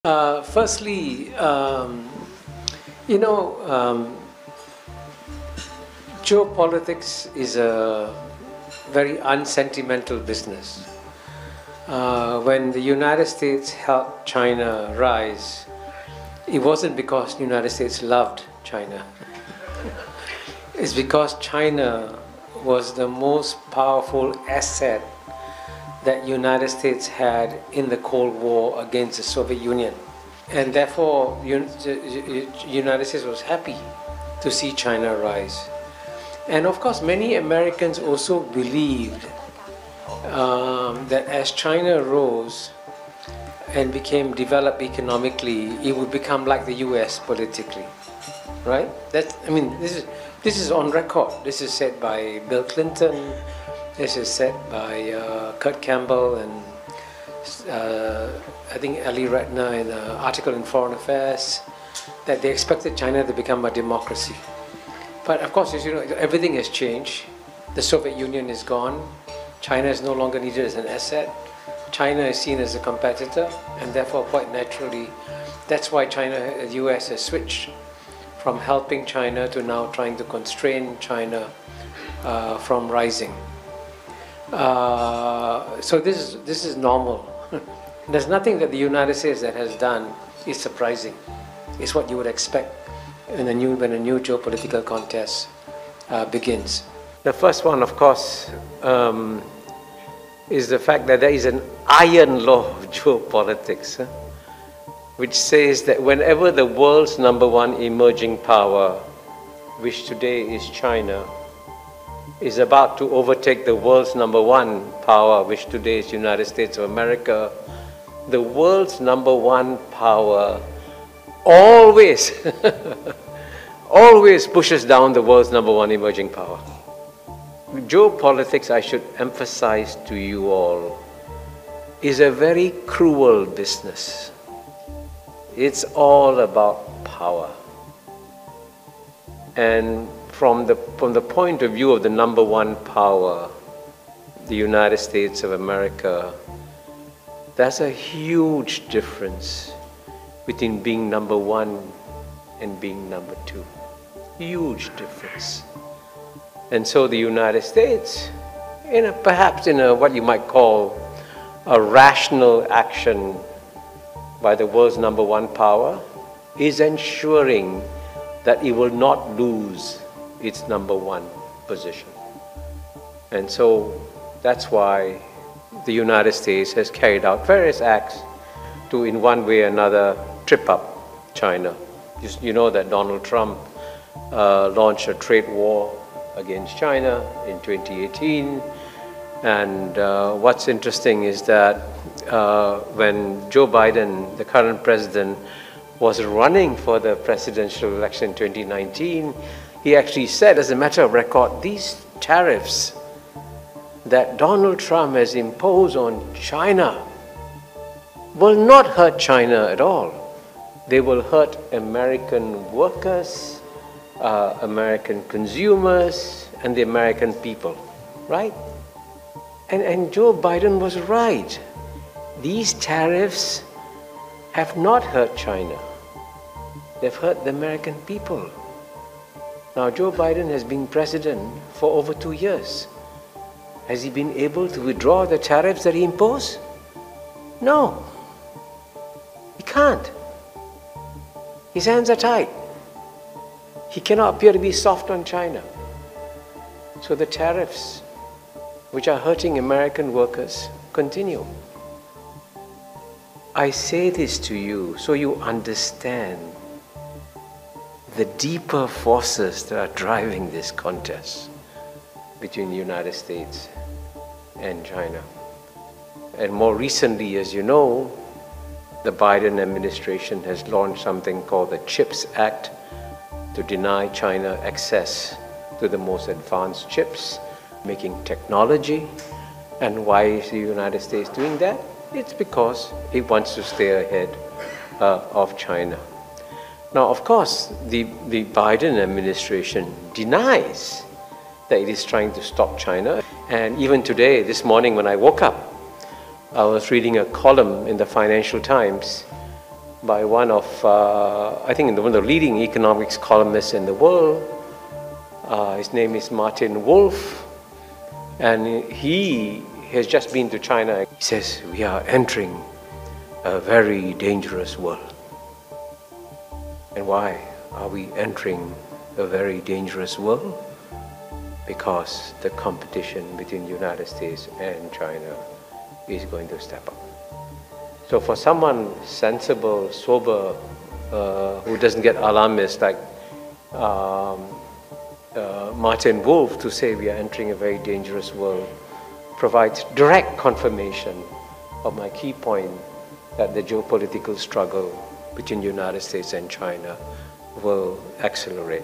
Firstly, you know, geopolitics is a very unsentimental business. When the United States helped China rise, it wasn't because the United States loved China. It's because China was the most powerful asset that United States had in the Cold War against the Soviet Union. And therefore, United States was happy to see China rise. And of course, many Americans also believed that as China rose and became developed economically, it would become like the US politically, right? This is on record. This is said by Bill Clinton. This is said by Kurt Campbell and I think Ali Ratner in an article in Foreign Affairs, that they expected China to become a democracy. But of course, as you know, everything has changed. The Soviet Union is gone. China is no longer needed as an asset. China is seen as a competitor, and therefore, quite naturally, that's why the US has switched from helping China to now trying to constrain China from rising. So this is normal. There's nothing that the United States that has done is surprising. It's what you would expect when a new geopolitical contest begins. The first one, of course, is the fact that there is an iron law of geopolitics, which says that whenever the world's #1 emerging power, which today is China, is about to overtake the world's #1 power, which today is United States of America, the world's #1 power always, always pushes down the world's #1 emerging power. Geopolitics, I should emphasize to you all, is a very cruel business. It's all about power. And from the point of view of the #1 power, the United States of America, there's a huge difference between being #1 and being #2. Huge difference. And so the United States, perhaps in what you might call a rational action by the world's #1 power, is ensuring that it will not lose its #1 position. And so that's why the United States has carried out various acts to, in one way or another, trip up China. You know that Donald Trump launched a trade war against China in 2018. And what's interesting is that when Joe Biden, the current president, was running for the presidential election in 2019, he actually said, as a matter of record, these tariffs that Donald Trump has imposed on China will not hurt China at all. They will hurt American workers, American consumers, and the American people, right? And Joe Biden was right. These tariffs have not hurt China. They've hurt the American people. Now, Joe Biden has been president for over 2 years. Has he been able to withdraw the tariffs that he imposed? No. He can't. His hands are tied. He cannot appear to be soft on China. So the tariffs, which are hurting American workers, continue. I say this to you so you understand the deeper forces that are driving this contest between the United States and China. And more recently, as you know, the Biden administration has launched something called the CHIPS Act to deny China access to the most advanced chips, making technology. And why is the United States doing that? It's because it wants to stay ahead of China. Now, of course, the Biden administration denies that it is trying to stop China. And even today, this morning when I woke up, I was reading a column in the Financial Times by one of, I think, one of the leading economics columnists in the world. His name is Martin Wolf, and he has just been to China. He says, we are entering a very dangerous world. And why are we entering a very dangerous world? Because the competition between the United States and China is going to step up. So for someone sensible, sober, who doesn't get alarmist like Martin Wolf to say we are entering a very dangerous world provides direct confirmation of my key point that the geopolitical struggle between the United States and China will accelerate.